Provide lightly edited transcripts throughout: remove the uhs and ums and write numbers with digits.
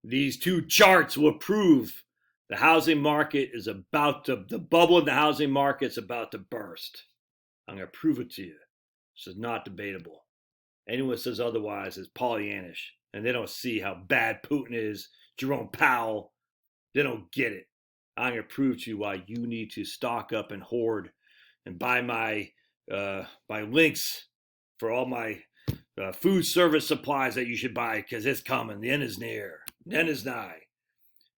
These two charts will prove the housing market is the bubble in the housing market is about to burst. I'm going to prove it to you. This is not debatable. Anyone that says otherwise is Pollyannish, and they don't see how bad Putin is, Jerome Powell. They don't get it. I'm going to prove to you why you need to stock up and hoard and buy my links for all my food service supplies that you should buy, because it's coming. The end is near. The end is nigh.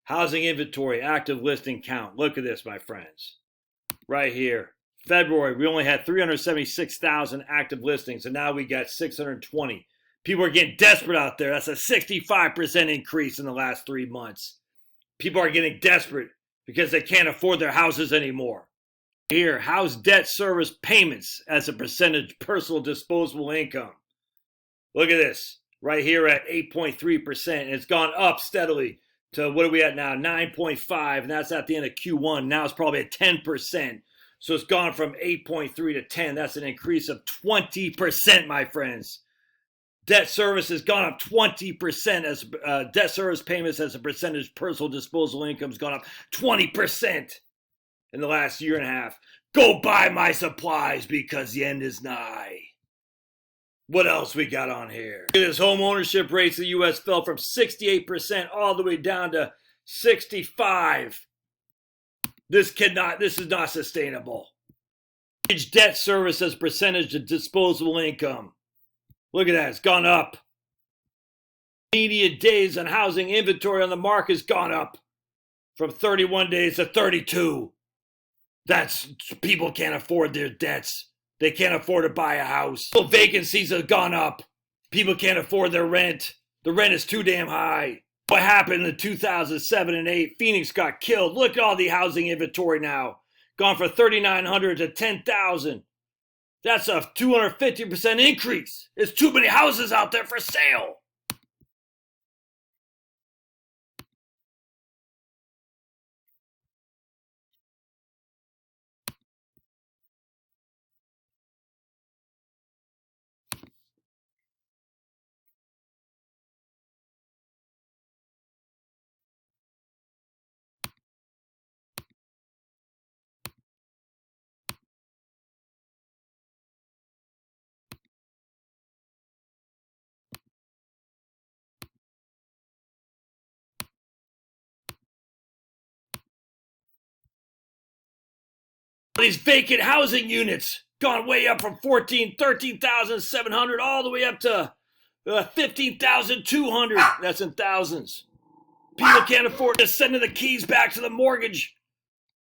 Housing inventory, active listing count. Look at this, my friends. Right here. February, we only had 376,000 active listings, and now we got 620. People are getting desperate out there. That's a 65% increase in the last 3 months. People are getting desperate because they can't afford their houses anymore. Here, house debt service payments as a percentage personal disposable income. Look at this. Right here at 8.3%. And it's gone up steadily to, what are we at now? 9.5. And that's at the end of Q1. Now it's probably at 10%. So it's gone from 8.3 to 10. That's an increase of 20%, my friends. Debt service has gone up 20%. As debt service payments as a percentage personal disposable income has gone up 20% in the last year and a half. Go buy my supplies because the end is nigh. What else we got on here? Look at this. Home ownership rates in the U.S. fell from 68% all the way down to 65%. This is not sustainable. Debt service as percentage of disposable income. Look at that. It's gone up. Median days on housing inventory on the market has gone up from 31 days to 32. People can't afford their debts. They can't afford to buy a house. Vacancies have gone up. People can't afford their rent. The rent is too damn high. What happened in 2007 and 8? Phoenix got killed. Look at all the housing inventory now. Gone from 3,900 to 10,000. That's a 250% increase. There's too many houses out there for sale. These vacant housing units gone way up from 13,700 all the way up to 15,200. That's in thousands. People can't afford to send the keys back to the mortgage.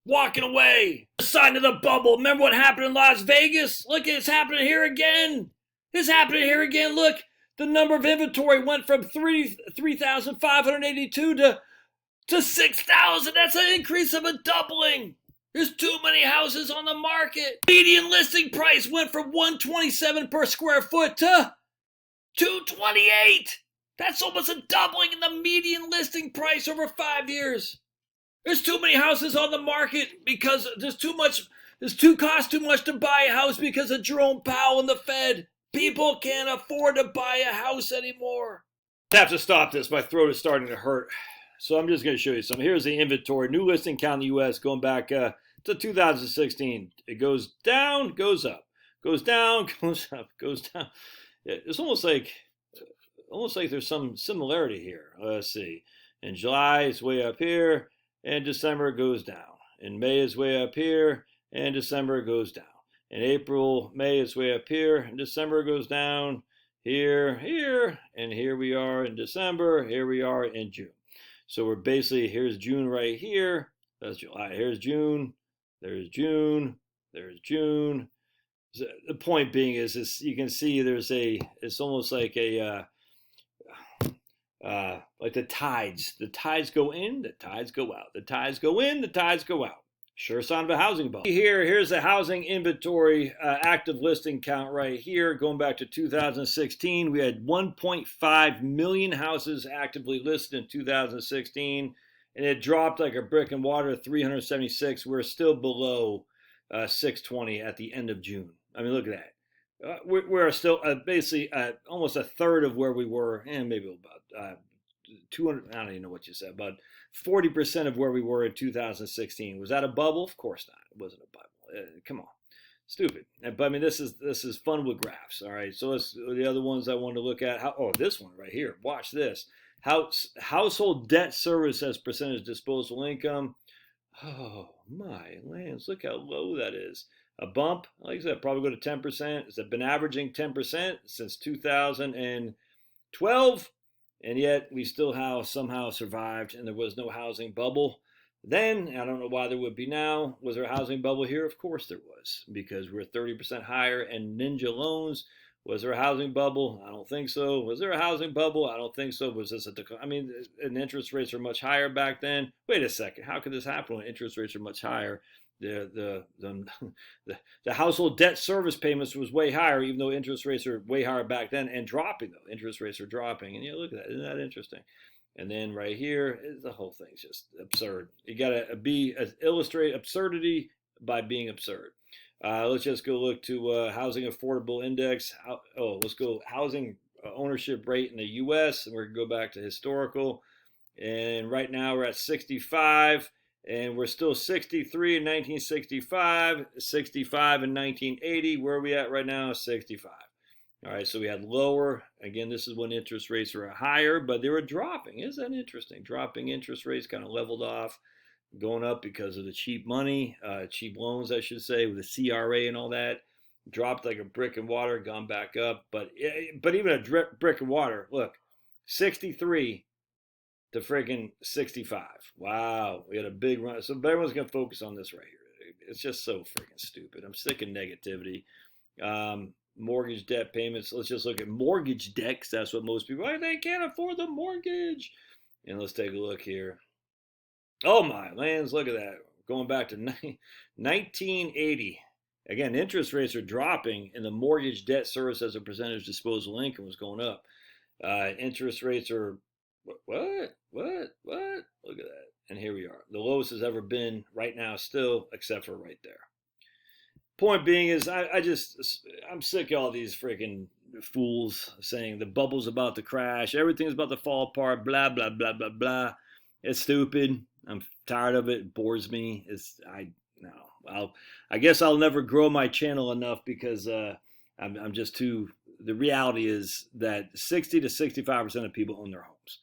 Walking away. A sign of the bubble. Remember what happened in Las Vegas? Look, it's happening here again. It's happening here again. Look, the number of inventory went from 3,582 to 6,000. That's an increase of a doubling. There's too many houses on the market. Median listing price went from $127 per square foot to $228. That's almost a doubling in the median listing price over 5 years. There's too many houses on the market because costs too much to buy a house because of Jerome Powell and the Fed. People can't afford to buy a house anymore. I have to stop this. My throat is starting to hurt. So I'm just going to show you some. Here's the inventory. New listing count in the U.S. going back to 2016. It goes down, goes up. Goes down, goes up, goes down. It's almost like there's some similarity here. Let's see. In July, it's way up here. And December goes down. In May, it's way up here. And December goes down. In April, May, it's way up here. And December goes down. Here. And here we are in December. Here we are in June. So we're basically, here's June right here. That's July. Here's June. There's June. There's June. So the point being is this, you can see it's almost like like the tides. The tides go in, the tides go out. The tides go in, the tides go out. Sure sign of a housing bubble. Here's the housing inventory active listing count right here. Going back to 2016, we had 1.5 million houses actively listed in 2016, and it dropped like a brick and water to 376. We're still below 620 at the end of June. I mean, look at that. We're still basically almost a third of where we were, and maybe about 200, I don't even know what you said, but 40% of where we were in 2016. Was that a bubble? Of course not. It wasn't a bubble. Come on. Stupid. But I mean, this is fun with graphs. All right. So let's the other ones I wanted to look at. This one right here. Watch this. Household debt service as percentage disposable income. Oh my lands! Look how low that is. A bump, like I said, probably go to 10%. It's been averaging 10% since 2012, and yet we still have somehow survived, and there was no housing bubble. Then, I don't know why there would be now. Was there a housing bubble here? Of course there was, because we're 30% higher. And ninja loans, was there a housing bubble? I don't think so. Was there a housing bubble? I don't think so. Was this a decline? I mean, and interest rates are much higher back then. Wait a second. How could this happen when interest rates are much higher? The household debt service payments was way higher, even though interest rates are way higher back then and dropping, though. Interest rates are dropping. And look at that. Isn't that interesting? And then right here, the whole thing's just absurd. You got to illustrate absurdity by being absurd. Let's just go look to housing affordable index. Let's go housing ownership rate in the U.S. And we're going to go back to historical. And right now we're at 65. And we're still 63 in 1965, 65 in 1980. Where are we at right now? 65. All right, so we had lower. Again, this is when interest rates were higher, but they were dropping. Isn't that interesting? Dropping interest rates kind of leveled off, going up because of the cheap money, cheap loans, I should say, with the CRA and all that. Dropped like a brick in water, gone back up. But even a brick in water, look, 63 to friggin' 65. Wow, we had a big run. So everyone's going to focus on this right here. It's just so friggin' stupid. I'm sick of negativity. Mortgage debt payments. Let's just look at mortgage debt, because that's what most people are. They can't afford the mortgage. And let's take a look here. Oh my lands, look at that. Going back to 1980. Again, interest rates are dropping, and the mortgage debt service as a percentage of disposable income was going up. Interest rates are, what? Look at that. And here we are. The lowest has ever been right now still, except for right there. Point being is I'm sick of all these freaking fools saying the bubble's about to crash, everything's about to fall apart, blah, blah, blah, blah, blah. It's stupid. I'm tired of it. It bores me. I guess I'll never grow my channel enough because I'm just too, the reality is that 60 to 65% of people own their homes.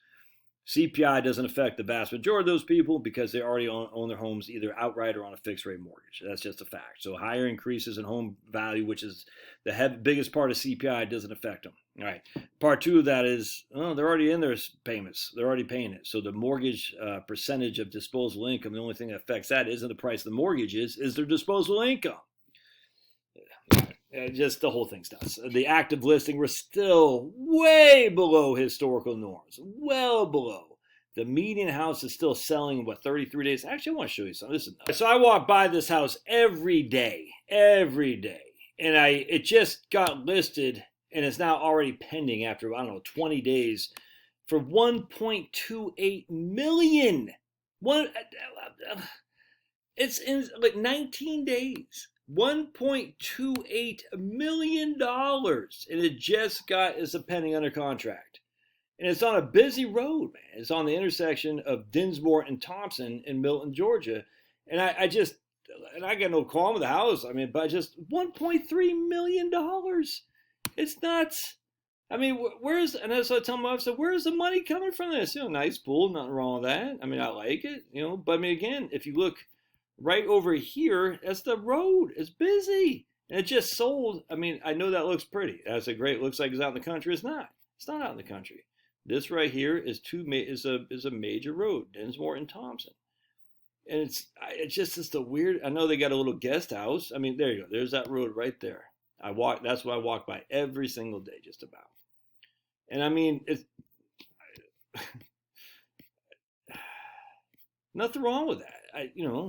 CPI doesn't affect the vast majority of those people because they already own their homes either outright or on a fixed rate mortgage. That's just a fact. So higher increases in home value, which is the biggest part of CPI, doesn't affect them. All right. Part two of that is, they're already in their payments. They're already paying it. So the mortgage percentage of disposable income, the only thing that affects that isn't the price of the mortgage is their disposable income. Just the whole thing's nuts. The active listing, we're still way below historical norms, well below. The median house is still selling, 33 days? Actually, I want to show you something. This is nuts. So I walk by this house every day. And it just got listed, and it's now already pending after, 20 days for $1.28 million. It's in like 19 days. $1.28 million, and it just is a pending under contract, and it's on a busy road, man. It's on the intersection of Dinsmore and Thompson in Milton, Georgia, and I got no qualm with the house. I mean, but just $1.3 million, it's nuts. I mean, and that's what I tell my wife, where's the money coming from this? Nice pool, nothing wrong with that. I mean, I like it, but I mean, again, if you look right over here, that's the road. It's busy. And it just sold. I mean, I know that looks pretty. That's looks like it's out in the country. It's not. It's not out in the country. This right here is a major road, Dinsmore and Thompson. And it's a weird, I know they got a little guest house. I mean, there you go. There's that road right there. That's what I walk by every single day, just about. And I mean, it's nothing wrong with that.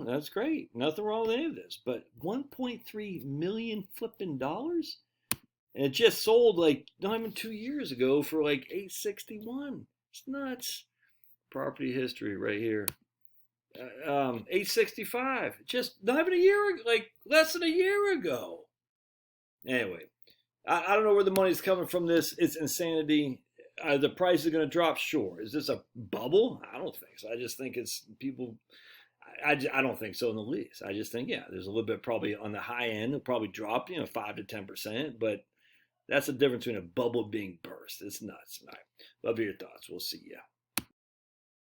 That's great. Nothing wrong with any of this. But $1.3 million flipping dollars? And it just sold not even 2 years ago for $861. It's nuts. Property history right here. $865. Just not even a year, less than a year ago. Anyway, I don't know where the money's coming from this. It's insanity. Are the prices going to drop? Sure. Is this a bubble? I don't think so. I just think it's people. I don't think so in the least. I just think, yeah, there's a little bit probably on the high end. It'll probably drop, 5 to 10%. But that's the difference between a bubble being burst. It's nuts. All right. Love your thoughts. We'll see ya.